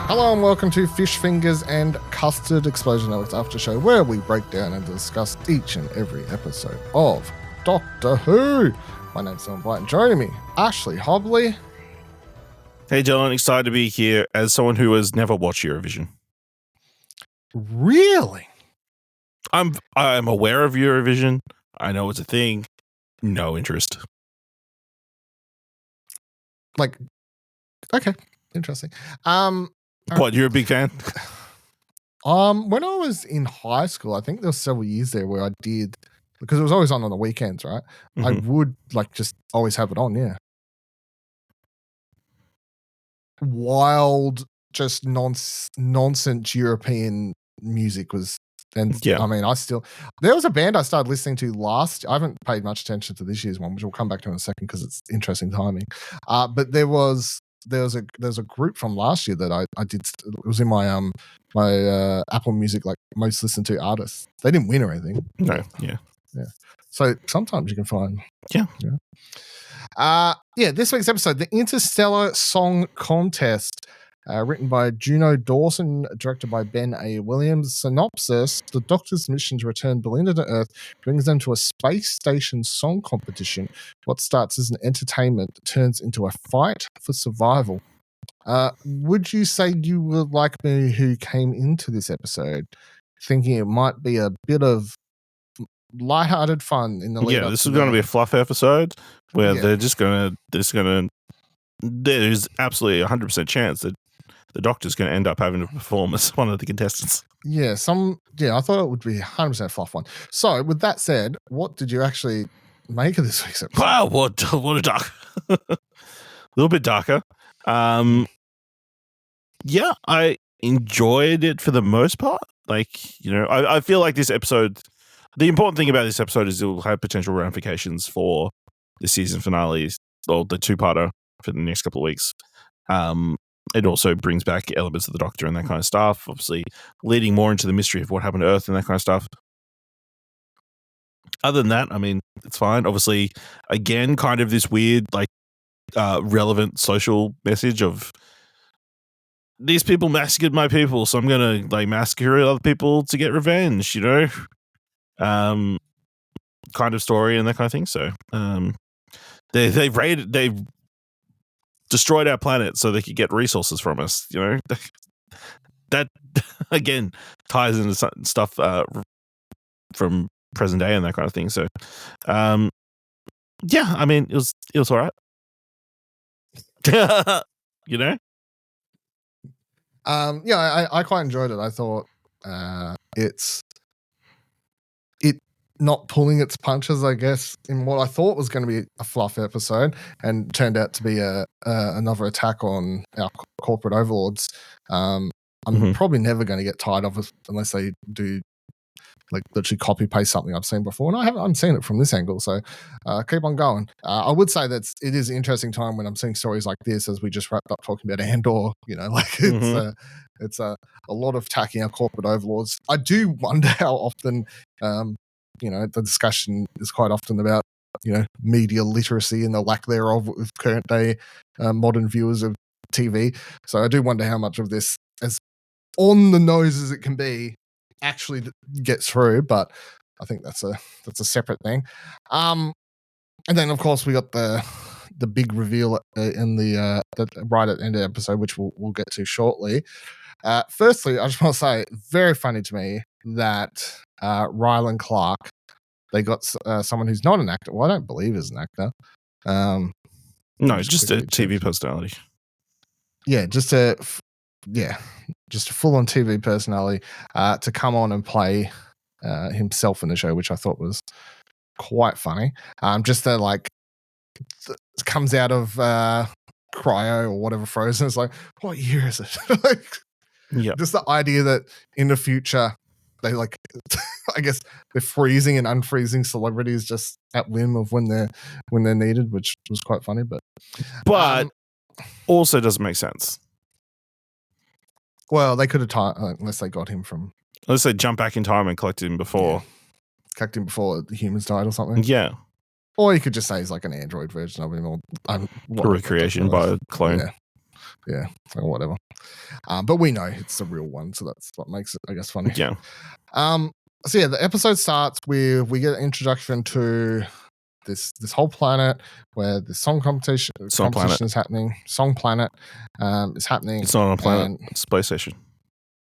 Hello and welcome to Fish Fingers and Custard Explosion Network's after show, where we break down and discuss each and every episode of Doctor Who. My name's Stamell Blight, and joining me, Ashley Hobley. Hey Dylan, excited to be here as someone who has never watched Eurovision. Really? I'm aware of Eurovision. I know it's a thing. No interest. Like, okay, interesting. What, you're a big fan? When I was in high school, I think there were several years there where I did, because it was always on the weekends, right? Mm-hmm. I would just always have it on, yeah. Wild, just nonsense European music was, and yeah. I mean, there was a band I started listening to I haven't paid much attention to this year's one, which we'll come back to in a second because it's interesting timing. But there was a group from last year that I did. It was in my my Apple Music like most listened to artists. They didn't win or anything. No, yeah. So sometimes you can find. Yeah. This week's episode, the Interstellar Song Contest, written by Juno Dawson, directed by Ben A. Williams. Synopsis: the Doctor's mission to return Belinda to Earth brings them to a space station song competition. What starts as an entertainment turns into a fight for survival. Would you say you were like me, who came into this episode thinking it might be a bit of lighthearted fun in the lead up? This is going to be a fluff episode where there's absolutely 100% chance that the Doctor's going to end up having to perform as one of the contestants. I thought it would be 100% fluff one. So, with that said, what did you actually make of this week's episode? Wow, what a dark, a little bit darker. I enjoyed it for the most part. I feel like this episode, the important thing about this episode is it will have potential ramifications for the season finale or the two-parter for the next couple of weeks. It also brings back elements of the Doctor and that kind of stuff, obviously leading more into the mystery of what happened to Earth and that kind of stuff. Other than that, I mean, it's fine. Obviously, again, kind of this weird, relevant social message of these people massacred my people, so I'm going to massacre other people to get revenge, kind of story and that kind of thing. So they've destroyed our planet so they could get resources from us. That again ties into stuff from present day and that kind of thing. So I mean, it was all right. I quite enjoyed it. I thought it not pulling its punches, I guess, in what I thought was going to be a fluff episode and turned out to be another attack on our corporate overlords. I'm probably never going to get tired of it unless they do literally copy paste something I've seen before, and I haven't seen it from this angle, so keep on going. I would say that it is an interesting time when I'm seeing stories like this, as we just wrapped up talking about Andor. It's a lot of attacking our corporate overlords. I do wonder how often the discussion is quite often about media literacy and the lack thereof with current day modern viewers of TV. So I do wonder how much of this, as on the nose as it can be, actually gets through, but I think that's a separate thing. And then of course we got the big reveal in the right at the end of the episode, which we'll get to shortly. Firstly, I just want to say, very funny to me that Rylan Clark, they got someone who's not an actor. Well, I don't believe is an actor. No, just a TV personality. Just a full-on TV personality to come on and play himself in the show, which I thought was quite funny. Comes out of cryo or whatever, frozen. It's like, what year is it? Just the idea that in the future they I guess they're freezing and unfreezing celebrities just at whim of when they're needed, which was quite funny, but also doesn't make sense. Well, they could have unless they got him from. Unless they jump back in time and collect him before. Collect him before the humans died or something. Yeah. Or you could just say he's like an android version of him, or a recreation by a clone. Yeah, or whatever. But we know it's the real one, so that's what makes it, I guess, funny. Yeah. So yeah, the episode starts with we get an introduction to this whole planet where the song competition is happening. Song planet is happening. It's not on a planet. It's a space station.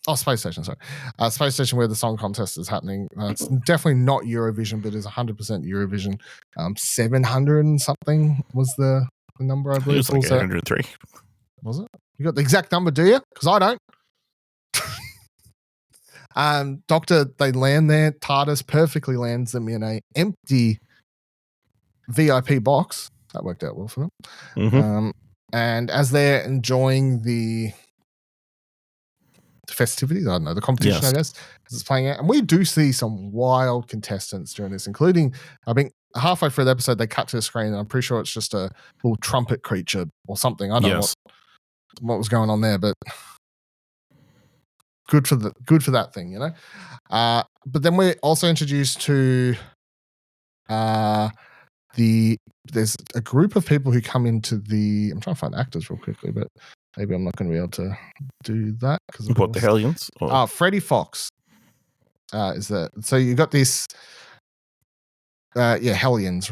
Oh, space station, sorry. Space station where the song contest is happening. It's definitely not Eurovision, but it's 100% Eurovision. 700 and something was the number, I believe. It was like 803. Was it? You got the exact number, do you? Because I don't. Doctor, they land there. TARDIS perfectly lands them in an empty VIP box. That worked out well for them. Mm-hmm. And as they're enjoying the festivities, I don't know, the competition, I guess, as it's playing out. And we do see some wild contestants during this, including, I think, halfway through the episode, they cut to the screen, and I'm pretty sure it's just a little trumpet creature or something. I don't know what was going on there, but good for that thing, you know. But then we're also introduced to there's a group of people who come into the. I'm trying to find actors real quickly, but maybe I'm not going to be able to do that because what the Hellions? Freddie Fox is that. So you got this. Hellions.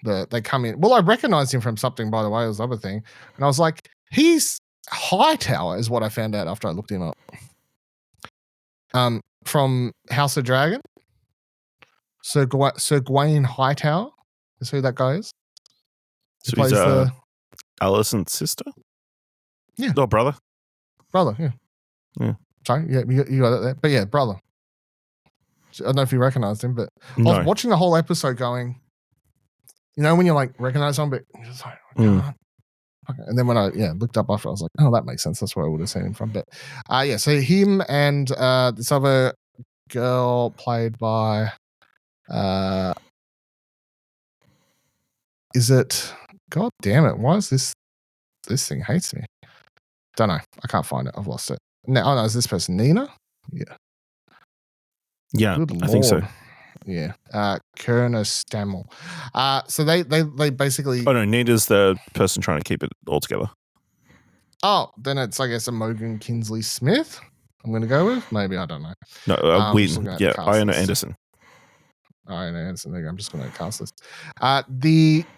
They come in. Well, I recognized him from something, by the way. It was the other thing, and I was like, he's Hightower, is what I found out after I looked him up. From House of Dragon, Sir Gawain Hightower is who that guy is. So he's Alicent's sister? Yeah. Oh, brother? Brother, yeah. Yeah. Sorry, yeah, you got it there. But yeah, brother. I don't know if you recognized him, but I was watching the whole episode going, you know, when you like recognize someone, but you're just like, okay. And then when I looked up after, I was like, oh, that makes sense. That's where I would have seen him from. But so him and this other girl played by is it, God damn it, why is this thing hates me? Don't know. I can't find it. I've lost it. No, is this person Nina? Yeah. Yeah, I think so. Yeah. Kiruna Stamell. So they basically. Oh no, Nina's the person trying to keep it all together. Oh, then it's, I guess, a Morgan Kinsley Smith. I'm going to go with. Maybe, I don't know. No, Whedon. Yeah, Iona Anderson. Iona Anderson. There you go. I'm just going to cast this.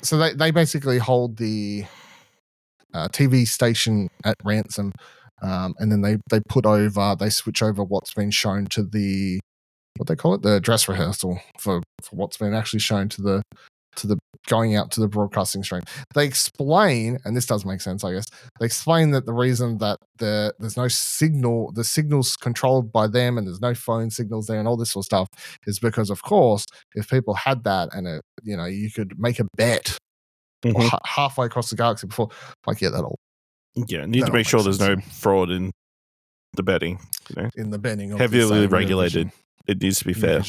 So they basically hold the TV station at ransom, and then they switch over what's been shown to the, what they call it, the dress rehearsal for what's been actually shown to the going out to the broadcasting stream. They explain, and this does make sense, I guess. They explain that the reason that there's no signal, the signal's controlled by them, and there's no phone signals there, and all this sort of stuff, is because, of course, if people had that, and you could make a bet halfway across the galaxy before, that'll. Yeah, need to make sure there's no fraud in the betting. In the betting, heavily regulated. It needs to be fair.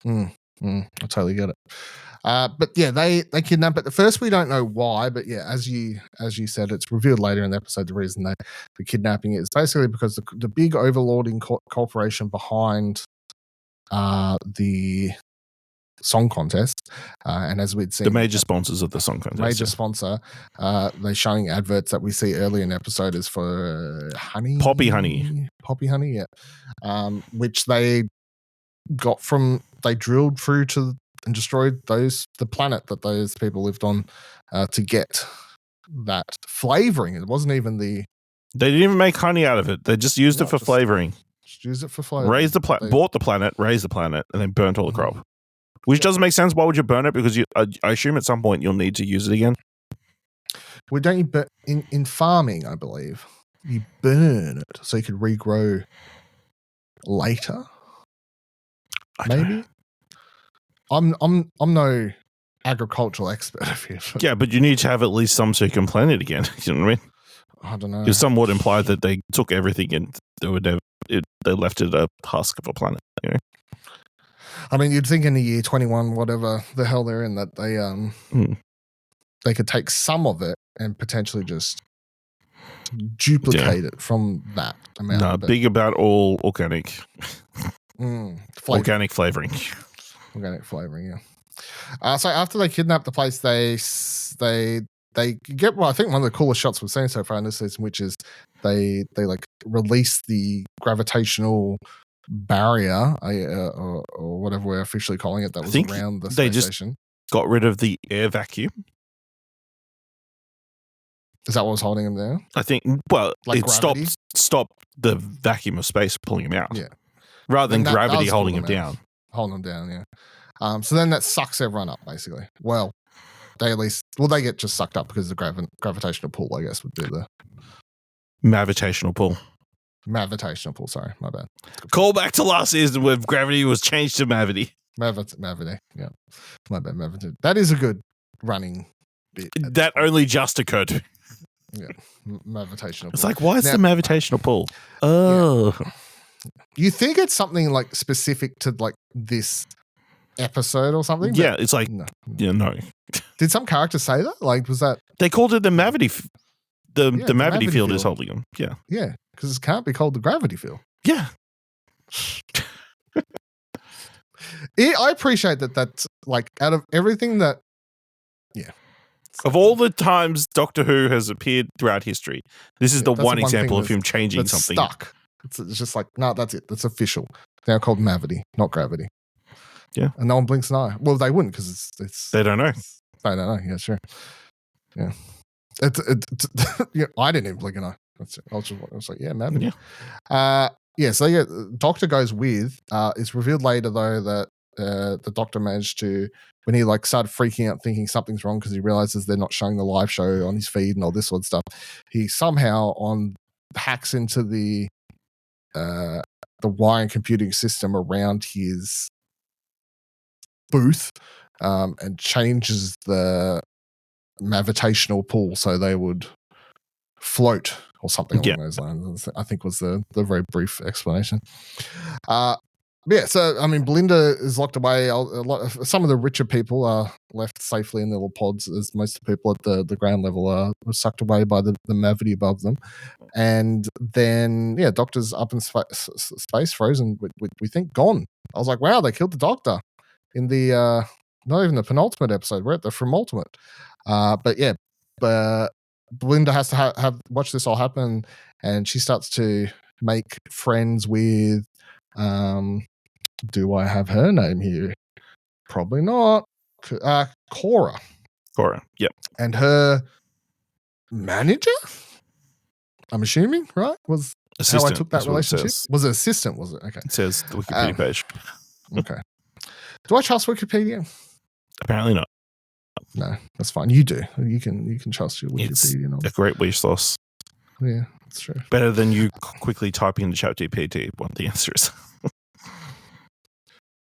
I totally get it. But yeah, they kidnap it. At first, we don't know why, but yeah, as you said, it's revealed later in the episode the reason the kidnapping is basically because the big overlording corporation behind the song contest, and as we'd seen, the major sponsors of the song contest, sponsor, they're showing adverts that we see early in the episode is for poppy honey, which they got from, they drilled through to and destroyed the planet that those people lived on to get that flavoring. It wasn't even they didn't even make honey out of it. They just used it for flavoring. Just use it for flavoring. Bought the planet, raised the planet, and then burnt all the crop. Which doesn't make sense. Why would you burn it? Because I assume at some point you'll need to use it again. Well, don't you? But in farming, I believe you burn it so you could regrow later. Maybe. I'm no agricultural expert of you. Yeah, but you need to have at least some so you can plant it again. You know what I mean? I don't know. Because some would imply that they took everything and they left it a husk of a planet. You know? I mean, you'd think in the year 21, whatever the hell they're in, that they could take some of it and potentially just duplicate it from that amount. No, big about all organic. Organic flavoring. Organic flavoring, yeah. So after they kidnap the place, they they get, well, I think one of the coolest shots we've seen so far in this season, which is they like release the gravitational barrier or whatever we're officially calling it that was around the space station. Got rid of the air vacuum. Is that what was holding him there? I think, well, like it gravity? stopped the vacuum of space pulling him out. Yeah. Rather than gravity holding him down. Holding him down, yeah. So then that sucks everyone up, basically. Well, they get just sucked up because the gravitational pull, I guess, would be the... Mavitational pull. Mavitational pull, sorry, my bad. Call back to last season where gravity was changed to Mavity. Mavity, yeah. My bad, Mavity. That is a good running bit. That only just occurred. Yeah, mavitational pull. It's like, why is the mavitational pull? Oh. Yeah. You think it's something like specific to like this episode or something? Yeah, it's like, no. Did some character say that? Like, was that... They called it the Mavity... The Mavity field is holding him. Yeah. Yeah, because it can't be called the gravity field. Yeah. I appreciate that that's like out of everything that... Yeah. Of all the times Doctor Who has appeared throughout history, this is the one example of him changing something. Stuck. It's just like, no, that's it. That's official. They're now called Mavity, not gravity. Yeah. And no one blinks an eye. Well, they wouldn't because it's... They don't know. They don't know. Yeah, sure. Yeah. Yeah, I didn't even blink an eye. I was like, yeah, Mavity. Yeah. So Doctor goes with. It's revealed later though that the Doctor managed to, when he like started freaking out, thinking something's wrong because he realizes they're not showing the live show on his feed and all this sort of stuff. He somehow hacks into the wiring computing system around his booth and changes the mavitational pull so they would float or something along those lines. I think was the very brief explanation. So I mean, Belinda is locked away. Some of the richer people are left safely in their little pods, as most of the people at the ground level are sucked away by the Mavity above them. And then, Doctor's up in space, frozen. We think gone. I was like, wow, they killed the Doctor in the not even the penultimate episode. We're at the ultimate. But Belinda has to have watch this all happen, and she starts to make friends with. Do I have her name here? Probably not. Cora. Yep. And her manager, I'm assuming, right? Was assistant, how I took that relationship. Was it assistant? Was it? Okay. It says the Wikipedia page. Okay. Do I trust Wikipedia? Apparently not. No, that's fine. You do. You can trust your Wikipedia. It's a great wish sauce. Yeah, that's true. Better than you quickly typing into ChatGPT what the answer is.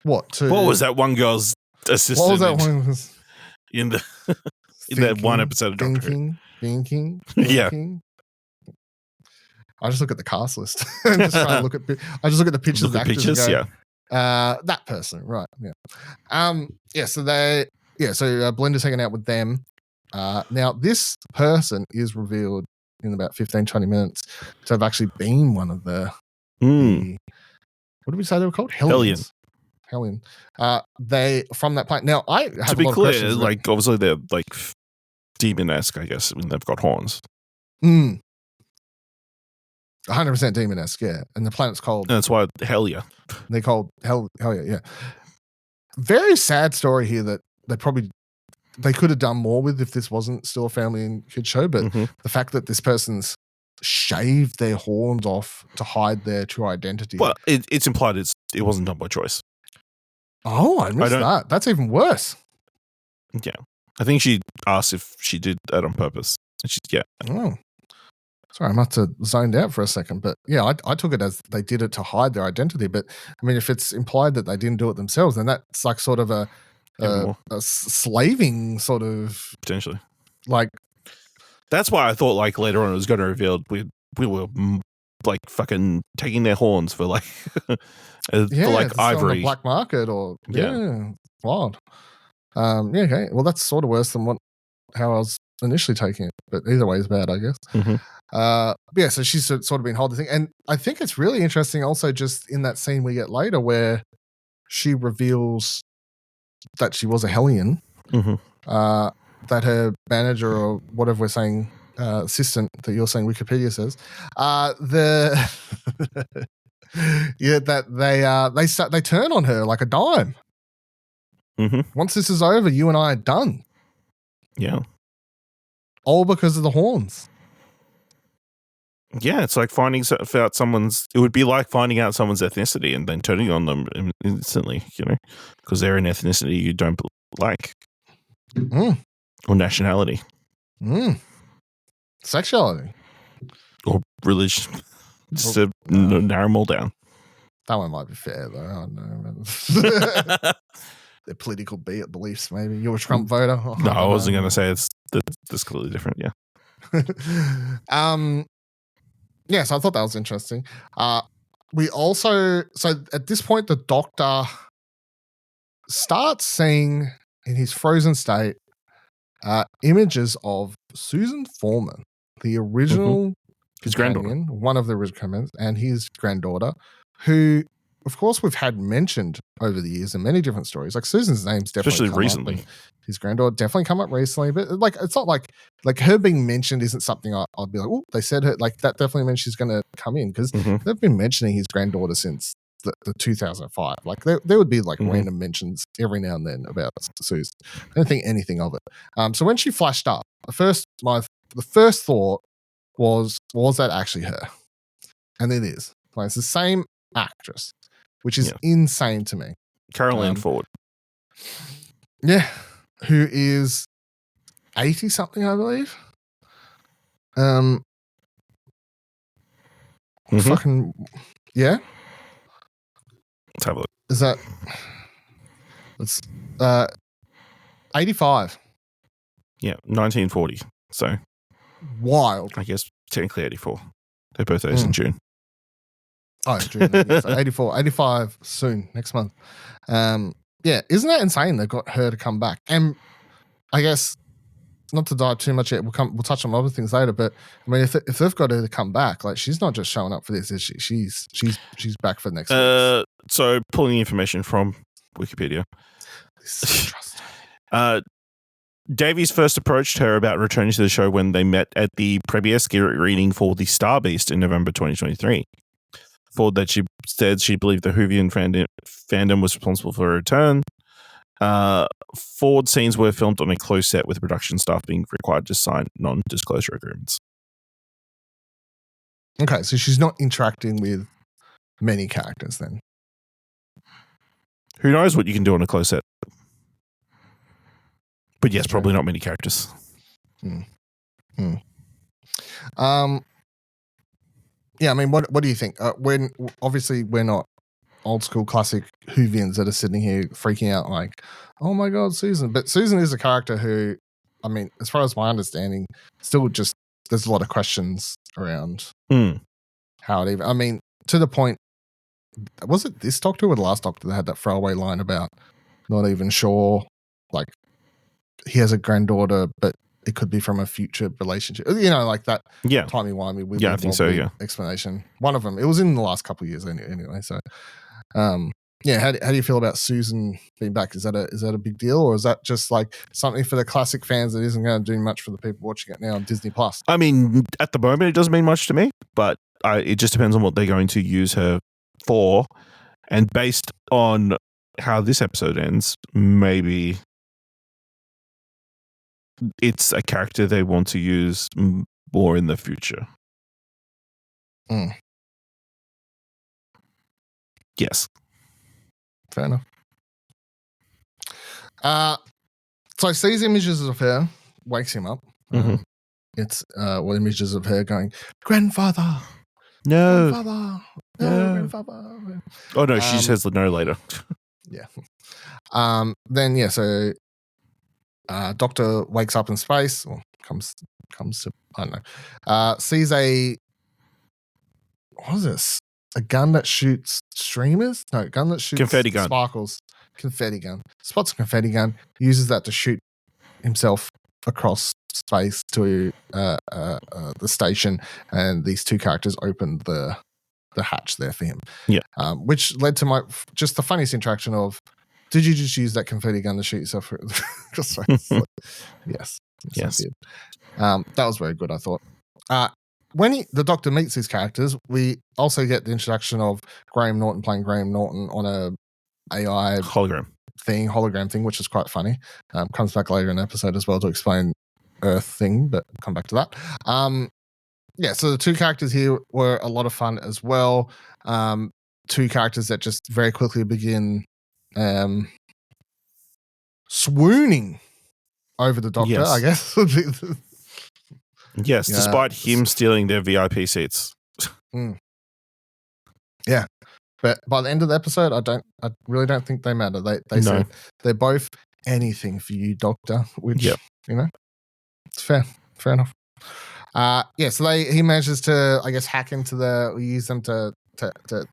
What was that one girl's assistant? What was that one? In that one episode of Doctor Who? Thinking. Yeah. I just look at the cast list. I just look at the pictures of actors. That person, right? Yeah. So Belinda's hanging out with them. Now this person is revealed in about 15-20 minutes to have actually been one of the what did we say they were called? Hellions. They from that planet. Now I have to be clear, like obviously they're like demon-esque, I guess, when they've got horns. 100% demon-esque, yeah. And the planet's called. And that's why Hellia. They're called Hellia, yeah. Very sad story here that they could have done more with if this wasn't still a family and kids show, but the fact that this person's shaved their horns off to hide their true identity. Well, it's implied it wasn't done by choice. Oh, I missed that. That's even worse. Yeah. I think she asked if she did that on purpose. And she's, yeah. Oh. Sorry, I must have zoned out for a second. But yeah, I took it as they did it to hide their identity. But I mean, if it's implied that they didn't do it themselves, then that's like sort of a slaving sort of. Potentially. Like. That's why I thought like later on it was going to reveal we were like fucking taking their horns for like for like ivory, on the black market or wild. Okay. Well, that's sort of worse than how I was initially taking it, but either way is bad, I guess. So she's sort of been holding the thing, and I think it's really interesting. Also, just in that scene we get later where she reveals that she was a Hellion. that her manager or whatever we're saying, assistant that you're saying Wikipedia says, that they turn on her like a dime. Mm-hmm. Once this is over, you and I are done. Yeah. All because of the horns. Yeah, it's like finding out someone's. It would be like finding out someone's ethnicity and then turning on them instantly, because they're an ethnicity you don't like, or nationality, sexuality, or religion. Just to narrow them all down. That one might be fair, though. I don't know. Their political beliefs, maybe. You're a Trump voter. No, I wasn't going to say it's completely different. Yeah. Yeah, so I thought that was interesting. We also, so at this point, the Doctor starts seeing in his frozen state images of Susan Foreman, the original his granddaughter, one of the original companions, and his granddaughter, who, of course, we've had mentioned over the years in many different stories. Like Susan's name's definitely especially recently. His granddaughter definitely come up recently, but like it's not like her being mentioned isn't something I'd be like, oh, they said her, like that definitely means she's going to come in, because they've been mentioning his granddaughter since the 2005. Like there would be like random mentions every now and then about Susan. I don't think anything of it. So when she flashed up, the first thought was that actually her? And it is. Like, it's the same actress, which is insane to me. Carole Ford. Yeah. Who is 80 something, I believe. Fucking yeah. Let's have a look. Is that it's 85. Yeah, 1940. So wild. I guess technically 84. Their birthday is in June. Oh, June. So 84, 85 soon, next month. Yeah, isn't that insane? They've got her to come back. And I guess, not to dive too much yet, we'll touch on other things later, but I mean, if they've got her to come back, like, she's not just showing up for this, is she? She's back for next week. So pulling the information from Wikipedia. Davies first approached her about returning to the show when they met at the premiere reading for The Star Beast in November 2023. Ford that she said she believed the Whovian fandom was responsible for her return. Ford scenes were filmed on a closed set with production staff being required to sign non-disclosure agreements. Okay, so she's not interacting with many characters then. Who knows what you can do on a closed set? But yes, probably not many characters. Yeah, I mean, what do you think? When obviously we're not old school classic Whovians that are sitting here freaking out like, oh my God, Susan. But Susan is a character who, I mean, as far as my understanding, still just, there's a lot of questions around how it even, I mean, to the point, was it this Doctor or the last Doctor that had that throwaway line about not even sure, like, he has a granddaughter, but it could be from a future relationship, like that. Yeah, timey-wimey. With I think so. Yeah, explanation. One of them. It was in the last couple of years anyway. So, yeah. How do you feel about Susan being back? Is that a big deal, or is that just like something for the classic fans that isn't going to do much for the people watching it now on Disney Plus? I mean, at the moment, it doesn't mean much to me, but it just depends on what they're going to use her for, and based on how this episode ends, maybe it's a character they want to use more in the future. Yes. Fair enough. So he sees images of her, wakes him up. It's images of her going, grandfather. No. Grandfather. No, grandfather. Oh no, she says no later. Yeah. Then yeah, so Doctor wakes up in space, or comes to, I don't know, sees what is this? A gun that shoots streamers? No, gun that shoots confetti gun. Sparkles. Confetti gun. Spots a confetti gun, uses that to shoot himself across space to the station, and these two characters opened the hatch there for him. Yeah. Which led to just the funniest interaction of Did you just use that confetti gun to shoot yourself? Yes. Yes. I did. That was very good, I thought. When the Doctor meets these characters, we also get the introduction of Graham Norton playing Graham Norton on a AI hologram thing, which is quite funny. Comes back later in the episode as well to explain Earth thing, but we'll come back to that. So the two characters here were a lot of fun as well. Two characters that just very quickly begin swooning over the Doctor, I guess. Yes, despite him stealing their VIP seats. Yeah. But by the end of the episode, I really don't think they matter. They said they're both anything for you, Doctor, which it's fair enough. So he manages to, I guess, hack into use them to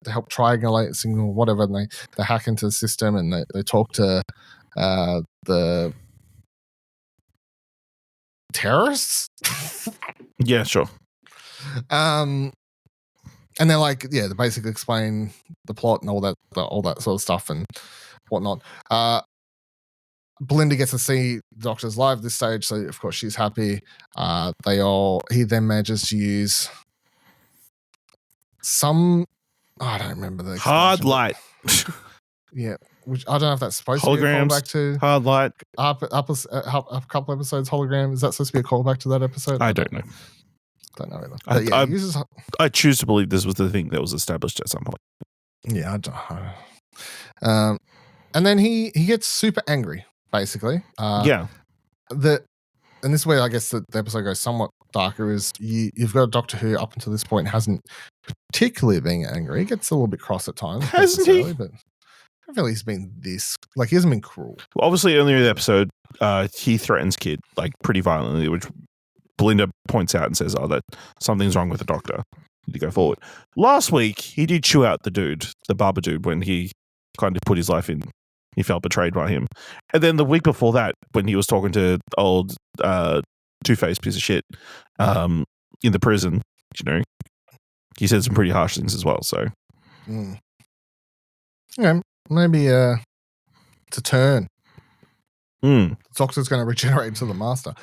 help triangulate a signal, whatever, and they hack into the system and they talk to the terrorists. Yeah, sure. And they're like, they basically explain the plot and all that sort of stuff and whatnot. Belinda gets to see the Doctors live at this stage, so of course she's happy. He then manages to use some, I don't remember the hard light. Yeah, which I don't know if that's supposed to be a callback to hard light. Up a couple episodes hologram. Is that supposed to be a callback to that episode? I don't know. Don't know either. I choose to believe this was the thing that was established at some point. Yeah, I don't know. And then he gets super angry, basically. And this is where I guess the episode goes somewhat darker, is you've got a Doctor who up until this point hasn't particularly been angry. He gets a little bit cross at times. Hasn't he? But I feel he's been he hasn't been cruel. Well, obviously, earlier in the episode, he threatens Kid, pretty violently, which Belinda points out and says, that something's wrong with the Doctor. Need to go forward. Last week, he did chew out the barber dude, when he kind of put his life in. He felt betrayed by him. And then the week before that, when he was talking to old two-faced piece of shit in the prison, he said some pretty harsh things as well. So, yeah, maybe it's a turn. The Doctor's going to regenerate into the Master.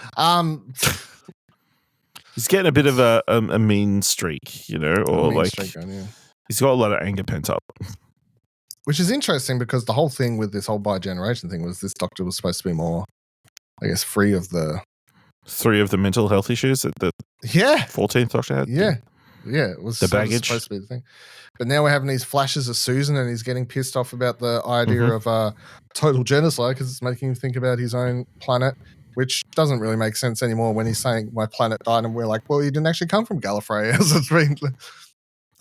He's getting a bit of a mean streak, or he's got a lot of anger pent up. Which is interesting because the whole thing with this whole bi-generation thing was this Doctor was supposed to be more, I guess, free of the mental health issues that the 14th Doctor had. Yeah, it was the baggage supposed to be the thing. But now we're having these flashes of Susan, and he's getting pissed off about the idea of total genocide because it's making him think about his own planet, which doesn't really make sense anymore when he's saying my planet died, and we're like, well, you didn't actually come from Gallifrey. As it's been.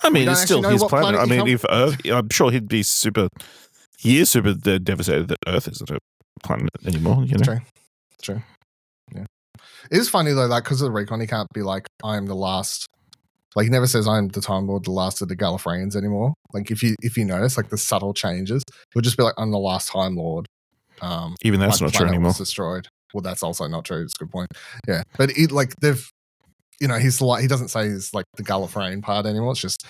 I mean, it's still his planet. I mean, if Earth, I'm sure he'd be he is super devastated that Earth isn't a planet anymore. True. Yeah. It is funny though, because of the recon, he can't be like, I'm the last. He never says I'm the Time Lord, the last of the Gallifreyans anymore. If you notice, the subtle changes, he'll just be like, I'm the last Time Lord. Even that's not true anymore. Was destroyed. Well, that's also not true. It's a good point. Yeah, but they've. He's he doesn't say he's the Gallifreyan part anymore. It's just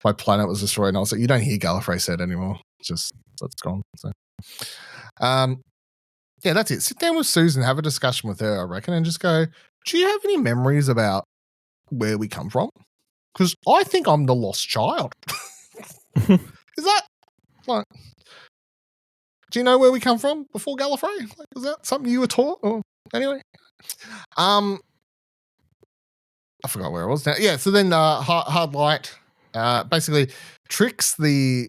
my planet was destroyed. And also, you don't hear Gallifrey said anymore. It's just that's gone. So, that's it. Sit down with Susan, have a discussion with her, I reckon, and just go, do you have any memories about where we come from? Because I think I'm the lost child. Is that do you know where we come from before Gallifrey? Is that something you were taught? Or anyway, I forgot where it was now. Yeah, so then Hard Light basically tricks the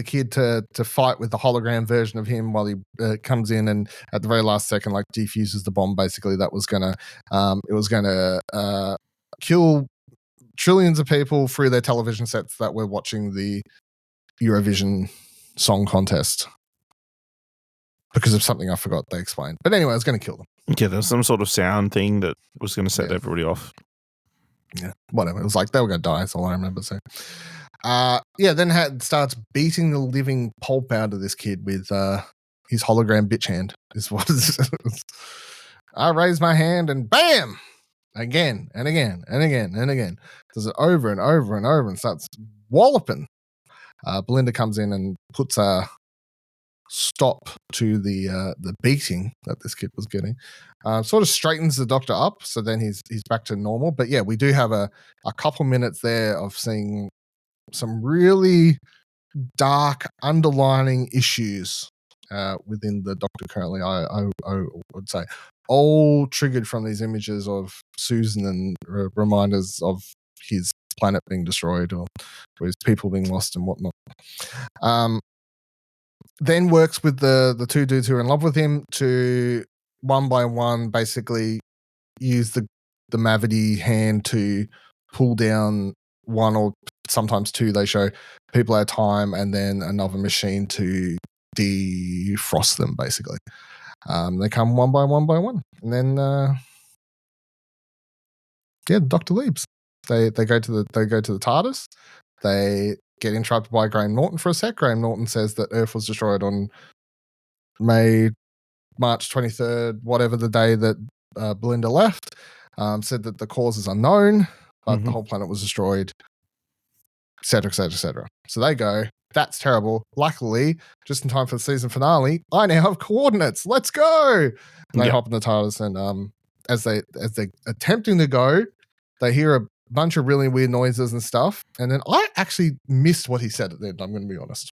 kid to fight with the hologram version of him while he comes in, and at the very last second, defuses the bomb. Basically, that was gonna kill trillions of people through their television sets that were watching the Eurovision Song Contest because of something I forgot they explained. But anyway, I was going to kill them. Yeah, there was some sort of sound thing that was going to set everybody off. Yeah, whatever. It was they were going to die. That's all I remember. So, then starts beating the living pulp out of this kid with his hologram bitch hand. Is what it is. I raise my hand and bam! Again and again and again and again. Does it over and over and over and starts walloping. Belinda comes in and puts stop to the beating that this kid was getting. Sort of straightens the Doctor up, so then he's back to normal. But yeah, we do have a couple minutes there of seeing some really dark underlining issues within the Doctor currently. I would say all triggered from these images of Susan and reminders of his planet being destroyed or his people being lost and whatnot. Then works with the two dudes who are in love with him to one by one basically use the Mavity hand to pull down one or sometimes two. They show people at a time, and then another machine to defrost them. Basically, they come one by one, and then the Doctor leaves. They go to the TARDIS. They get interrupted by Graham Norton for a sec. Graham Norton says that Earth was destroyed on March 23rd, whatever the day that Belinda left. Said that the cause is unknown, but the whole planet was destroyed, etc., etc., etc. So they go, that's terrible. Luckily, just in time for the season finale, I now have coordinates. Let's go. And they hop in the TARDIS, and as they attempting to go, they hear a bunch of really weird noises and stuff. And then I actually missed what he said at the end, I'm going to be honest.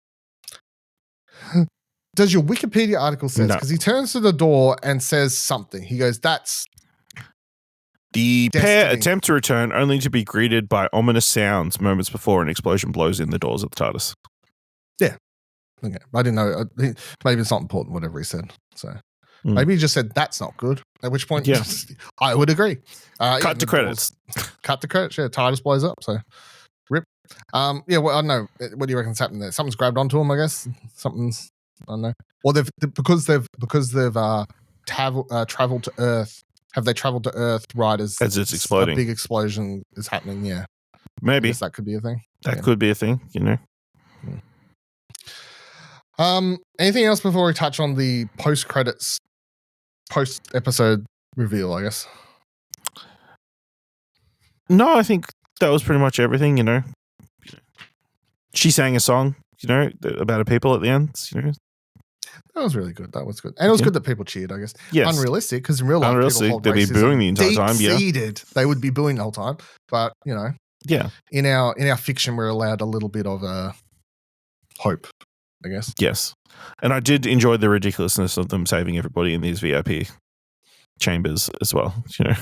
Does your Wikipedia article says, because he turns to the door and says something. He goes, that's the destiny. Pair attempt to return only to be greeted by ominous sounds moments before an explosion blows in the doors of the TARDIS. Yeah. Okay. I didn't know. Maybe it's not important, whatever he said. So maybe he just said, that's not good. At which point, I would agree. Cut to credits. Cut to credits. Yeah, TARDIS blows up. So rip. Well, I don't know. What do you reckon's happening there? Something's grabbed onto him, I guess. Something's, I don't know. Or because they've traveled to Earth. Have they traveled to Earth right as it's exploding? A big explosion is happening. Yeah, maybe that could be a thing. That could be a thing. You know. Anything else before we touch on the post-episode reveal, I guess? No, I think that was pretty much everything, you know. She sang a song, you know, about her people at the end, you know. That was really good. That was good. And it was good that people cheered, I guess. Yes. Unrealistic, because in real life, they'd be booing the entire time, deep-seated. They would be booing the whole time. But, you know, in our fiction, we're allowed a little bit of hope, I guess. Yes. And I did enjoy the ridiculousness of them saving everybody in these VIP chambers as well, you know.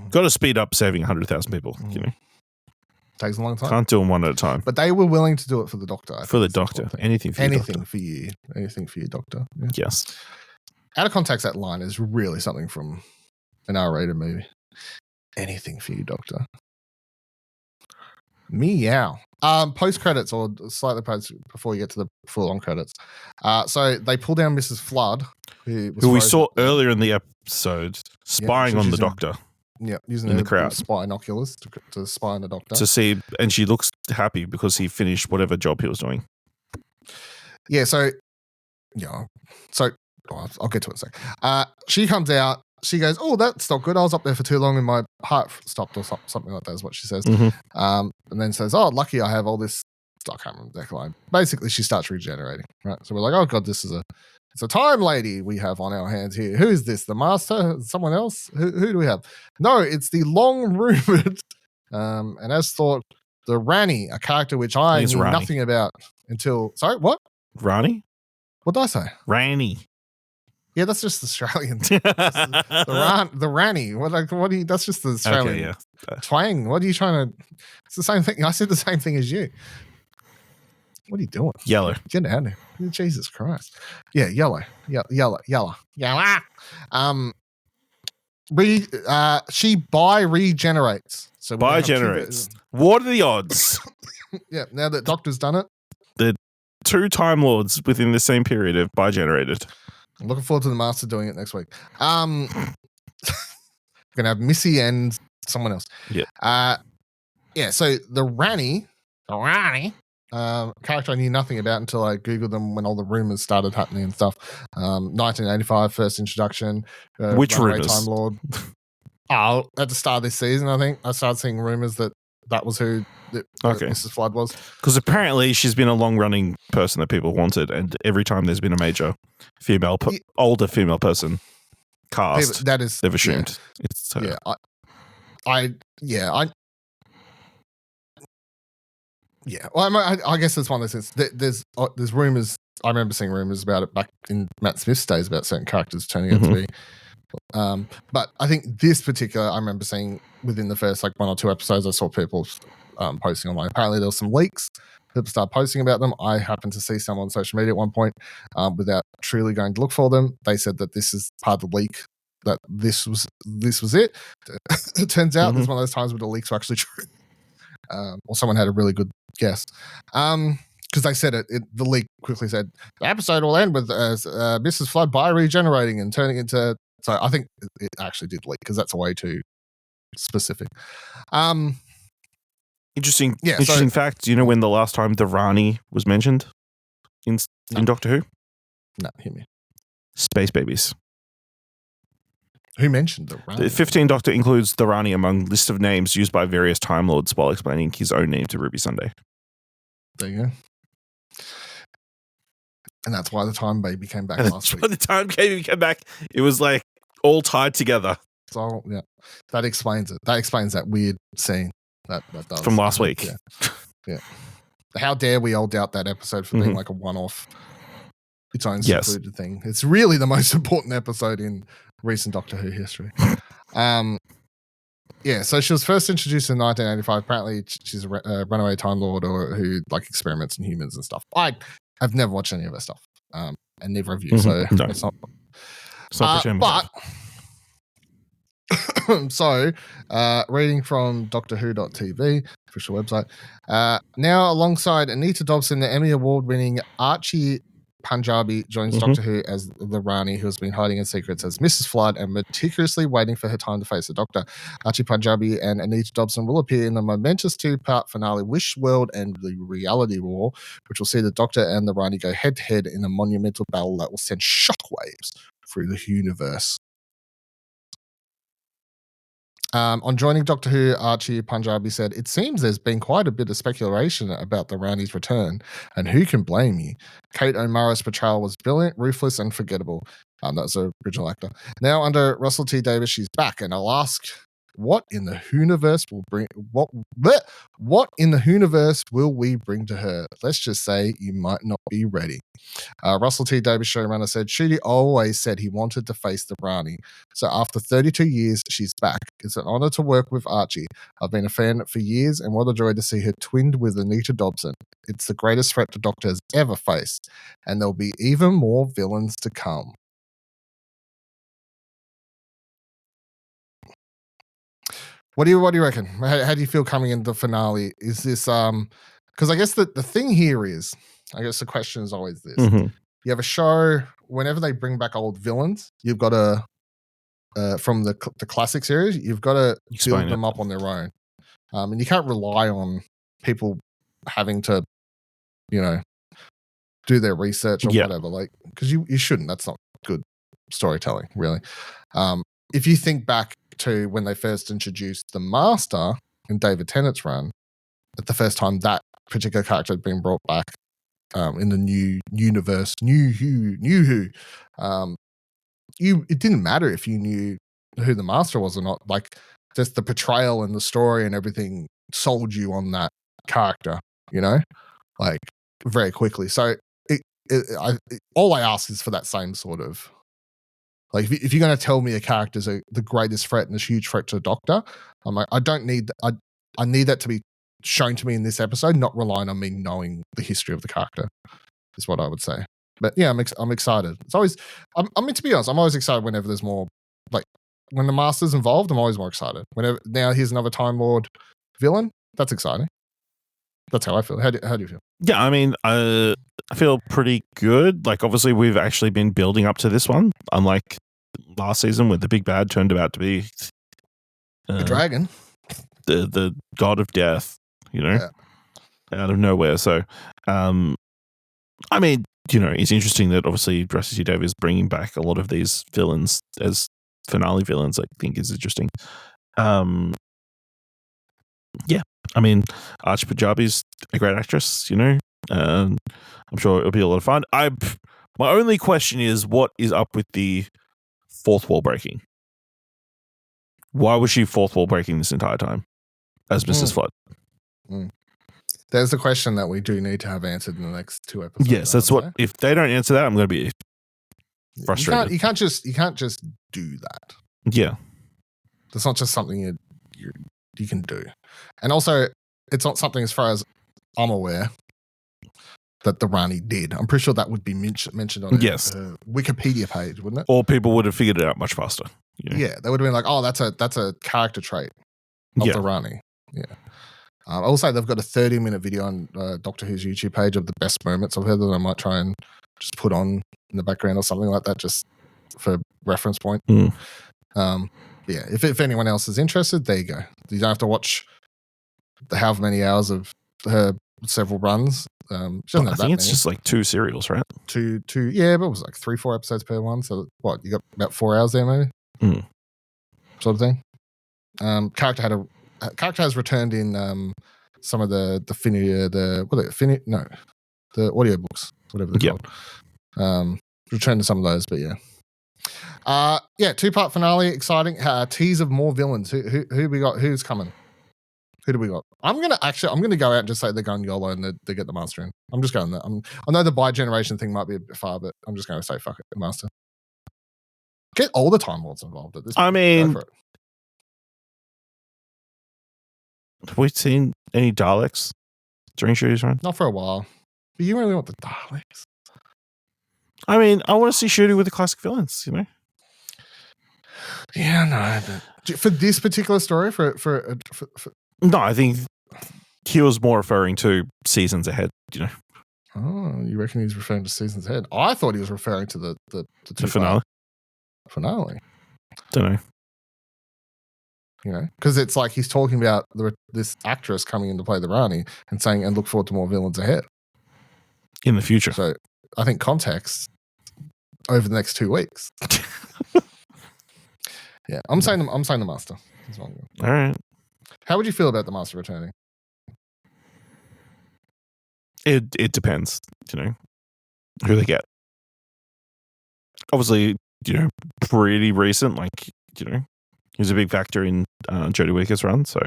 Got to speed up saving 100,000 people, you know. Takes a long time. Can't do them one at a time. But they were willing to do it for the Doctor. For the Doctor. Anything for you, Doctor. Anything for you, Doctor. Yeah. Yes. Out of context, that line is really something from an R-rated movie. Anything for you, Doctor. Meow. Post credits, or slightly post before you get to the full-on credits. So they pull down Mrs. Flood, who we saw earlier in the episode, spying on the Doctor. Yeah, using in the crowd, spy binoculars to spy on the Doctor to see, and she looks happy because he finished whatever job he was doing. Yeah, so I'll get to it in a sec. She comes out. She goes, "Oh, that's not good. I was up there for too long and my heart stopped," or something like that is what she says. And then says, "Oh, lucky I have all this." I can't remember the exact line. Basically, she starts regenerating. Right, so we're like, "Oh God, it's a time lady we have on our hands here. Who is this? The Master? Someone else? Who do we have? No, it's the long rumored, and as thought, the Rani, a character which I knew nothing about until. Sorry, what? Rani? What did I say? Rani. Yeah, that's just Australian. the Rani. What do you? That's just the Australian twang. What are you trying to? It's the same thing. I said the same thing as you. What are you doing? Yellow. Get out of here. Jesus Christ. Yeah, yellow. Yellow. She regenerates. So regenerates. What are the odds? Yeah, now that Doctor's done it. The 2 Time Lords within the same period have bi-generated. I'm looking forward to the Master doing it next week. We're gonna have Missy and someone else. Yeah. So the Rani, character I knew nothing about until I Googled them when all the rumors started happening and stuff. 1985, first introduction. Which rumors? Time Lord. At the start of this season, I think I started seeing rumors that that was who Okay. Mrs. Flood was. Because apparently she's been a long-running person that people wanted, and every time there's been a major older female person cast, That is, they've assumed it's her. Yeah, Well, I guess it's one of those things. There's rumors. I remember seeing rumors about it back in Matt Smith's days about certain characters turning out to be. But I think this particular, I remember seeing within the first like 1 or 2 episodes, I saw people posting online. Apparently, there were some leaks. People started posting about them. I happened to see some on social media at one point without truly going to look for them. They said that this is part of the leak. That this was it. It turns out there's one of those times where the leaks were actually true. Or someone had a really good guess. Because they said the leak quickly said the episode will end with Mrs. Flood bioregenerating and turning into. So I think it actually did leak because that's way too specific. Interesting fact. Do you know when the last time the Rani was mentioned in Doctor Who? No, hear me. Space babies. Who mentioned the Rani? The 15th Doctor includes the Rani among list of names used by various Time Lords while explaining his own name to Ruby Sunday. There you go. And that's why the Time Baby came back last week. When the Time Baby came back, it was like all tied together. So yeah, that explains it. That explains that weird scene that does from last week. Yeah. How dare we all doubt that episode for being like a one-off, its own secluded thing? It's really the most important episode in recent Doctor Who history. So she was first introduced in 1985. Apparently, she's a runaway Time Lord who like experiments in humans and stuff. I've never watched any of her stuff, and neither of you. So no. it's not. But so, reading from DoctorWho.tv, official website. Now, alongside Anita Dobson, the Emmy Award-winning Archie Punjabi joins Doctor Who as the Rani, who has been hiding in secrets as Mrs. Flood and meticulously waiting for her time to face the Doctor. Archie Punjabi and Anita Dobson will appear in the momentous 2-part finale Wish World and the Reality War, which will see the Doctor and the Rani go head-to-head in a monumental battle that will send shockwaves through the universe. On joining Doctor Who, Archie Punjabi said, "It seems there's been quite a bit of speculation about the Rani's return, and who can blame you? Kate O'Mara's portrayal was brilliant, ruthless, and forgettable." That's the original actor. Now, under Russell T Davies, she's back, and I'll ask, what in the Whoniverse will we bring to her? Let's just say you might not be ready. Russell T Davies, showrunner, said Ncuti always said he wanted to face the Rani. So after 32 years, she's back. It's an honor to work with Archie. I've been a fan for years, and what a joy to see her twinned with Anita Dobson. It's the greatest threat the Doctor has ever faced, and there'll be even more villains to come. What do you reckon? How do you feel coming into the finale? Is this because I guess the thing here is, I guess the question is always this. You have a show, whenever they bring back old villains, you've got to from the classic series, you've got to build them up on their own. And you can't rely on people having to, do their research or whatever, like, because you shouldn't. That's not good storytelling, really. If you think back to when they first introduced the Master in David Tennant's run, at the first time that particular character had been brought back in the new universe, New Who, it didn't matter if you knew who the Master was or not. Like, just the portrayal and the story and everything sold you on that character, like very quickly. So all I ask is for that same sort of, like, if you're going to tell me a character's the greatest threat and a huge threat to the Doctor, I'm like, I don't need I need that to be shown to me in this episode, not relying on me knowing the history of the character, is what I would say. But yeah, I'm excited. It's always, I mean, to be honest, I'm always excited whenever there's more, like, when the Master's involved, I'm always more excited. Now here's another Time Lord villain, that's exciting. That's how I feel. How do you feel? Yeah, I mean, I feel pretty good. Like, obviously, we've actually been building up to this one, unlike last season where the big bad turned out to be a dragon, the god of death, out of nowhere. So, I mean, it's interesting that obviously Russell T Davies is bringing back a lot of these villains as finale villains. I think is interesting. Yeah, I mean, Archie Punjabi's a great actress, you know. I'm sure it'll be a lot of fun. My only question is, what is up with the fourth wall breaking? Why was she fourth wall breaking this entire time as Mrs. Flood? There's a question that we do need to have answered in the next 2 episodes. Yes, that's what. If they don't answer that, I'm going to be frustrated. You can't just do that. Yeah, that's not just something you can do. And also, it's not something, as far as I'm aware, that the Rani did. I'm pretty sure that would be mentioned on a Wikipedia page, wouldn't it? Or people would have figured it out much faster. You know? Yeah, they would have been like, "Oh, that's a character trait of the Rani." Yeah. I will say they've got a 30-minute video on Doctor Who's YouTube page of the best moments of her that I might try and just put on in the background or something like that, just for reference point. Yeah, if anyone else is interested, there you go. You don't have to watch the however many hours of her several runs. I think it's just like 2 serials, right? Two, yeah, but it was like 3-4 episodes per one. So what, you got about 4 hours there, maybe? Sort of thing. Character has returned in some of the audiobooks, whatever they're called. Returned to some of those, but yeah. 2-part finale, exciting. Tease of more villains. Who we got? Who's coming? Who do we got? I'm gonna go out and just say they're going YOLO and they get the Master in. I'm just going there. I know the bi-generation thing might be a bit far, but I'm just going to say fuck it, the Master. Get all the Time Lords involved at this point. I mean, have we seen any Daleks during Shooty's run? Not for a while. But you really want the Daleks? I mean, I want to see Shooty with the classic villains, you know? Yeah, no. But for this particular story, no, I think he was more referring to seasons ahead, you know? Oh, you reckon he's referring to seasons ahead? I thought he was referring to the finale. Finale. Don't know. You know, because it's like he's talking about this actress coming in to play the Rani and saying, and look forward to more villains ahead. In the future. So I think context over the next 2 weeks. Yeah, I'm saying the Master. All right. How would you feel about the Master returning? It depends, you know, who they get. Obviously, you know, pretty recent, like, you know, he was a big factor in Jodie Whittaker's run, so.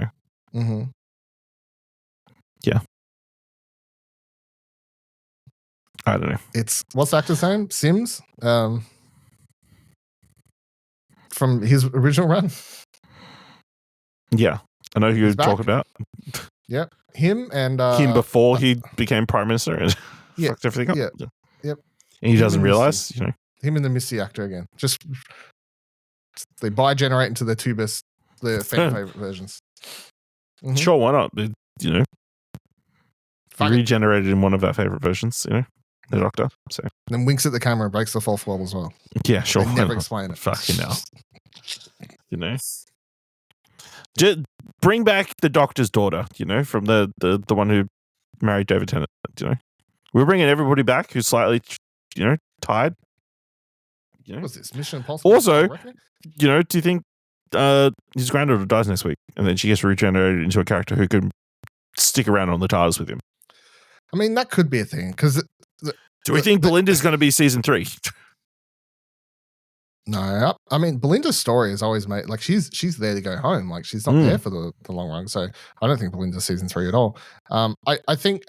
Yeah. I don't know. It's, what's the actor's name? Sims? From his original run? Yeah. I know who you're talking about. Yep. Him and... him before he became Prime Minister and fucked everything up. Yeah. Yep. And he doesn't realise, you know. Him and the Misty actor again. Just, they bi-generate into their favorite versions. Sure, why not? But, you know, he regenerated in one of our favourite versions, you know, the Doctor. So then winks at the camera and breaks the fourth wall as well. Yeah, sure. They never explain it. Fucking hell. You know? Just bring back the Doctor's daughter, you know, from the one who married David Tennant, you know. We're bringing everybody back who's slightly, you know, tired. You know? What's this? Mission Impossible? Also, you know, do you think his granddaughter dies next week and then she gets regenerated into a character who can stick around on the TARDIS with him? I mean, that could be a thing. Because do we think Belinda's going to be season 3? No, I mean, Belinda's story is always made like she's there to go home. Like she's not there for the long run. So I don't think Belinda's season 3 at all. I think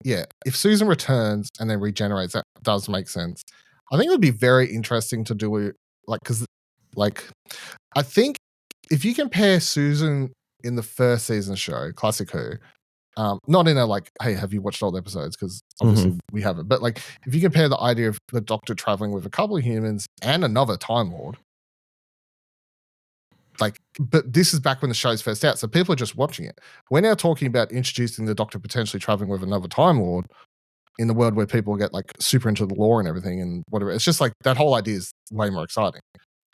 if Susan returns and then regenerates, that does make sense. I think it would be very interesting to do because I think if you compare Susan in the first season show, Classic Who, not in a like, hey, have you watched all the episodes? Because obviously we haven't. But like, if you compare the idea of the Doctor traveling with a couple of humans and another Time Lord, but this is back when the show's first out, so people are just watching it. We're now talking about introducing the Doctor potentially traveling with another Time Lord in the world where people get like super into the lore and everything and whatever. It's just like that whole idea is way more exciting.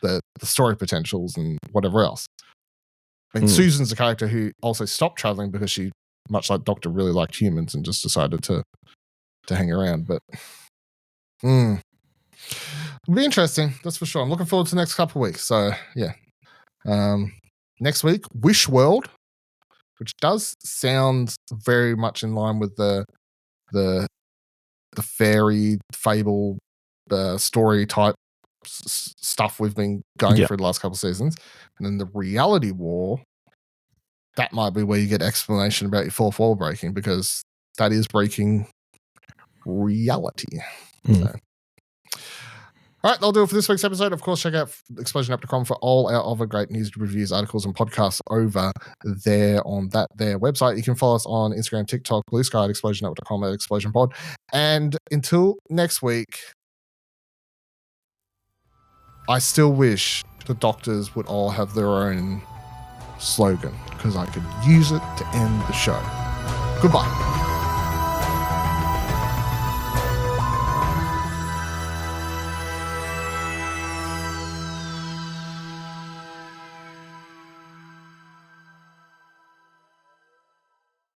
The story potentials and whatever else. I mean, Susan's a character who also stopped traveling because she, much like Doctor, really liked humans and just decided to hang around. But it'll be interesting, that's for sure. I'm looking forward to the next couple of weeks. So yeah, next week, Wish World. which does sound very much in line with the fairy fable story type stuff we've been going through the last couple of seasons. And then the reality war, that might be where you get explanation about your fourth wall breaking, because that is breaking reality. So. All right, that'll do it for this week's episode. Of course, check out explosionapp.com for all our other great news, reviews, articles, and podcasts over there on their website. You can follow us on Instagram, TikTok, Blue Sky at explosionapp.com at explosionpod. And until next week, I still wish the doctors would all have their own slogan, because I could use it to end the show. Goodbye.